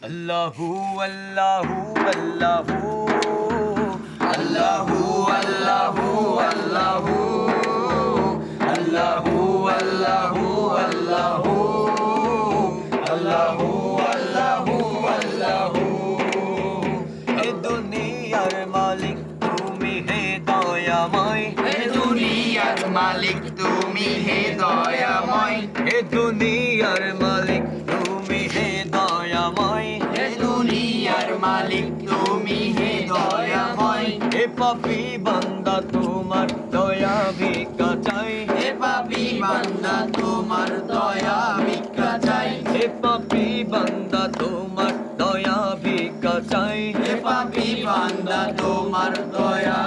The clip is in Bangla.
আল্লাহু আল্লাহু আল্লাহু আল্লাহু আল্লাহু আল্লাহু আল্লাহু আল্লাহু আল্লাহু আল্লাহু আল্লাহু আল্লাহু এ দুনিয়ার মালিক তুমি হে দয়াময় হে দুনিয়ার মালিক তুমি হে দয়াময় হে দুনিয়ার মালিক তুমি হে দয়াময় হে দুনিয়ার মালিক তুমি হে দয়াময় হে পাপী বান্দা তোমার দয়া ভিক্ষা চাই হে পাপী বান্দা তোমার দয়া ভিক্ষা চাই হে পাপী বান্দা তোমার দয়া ভিক্ষা চাই হে পাপী বান্দা তোমার দয়া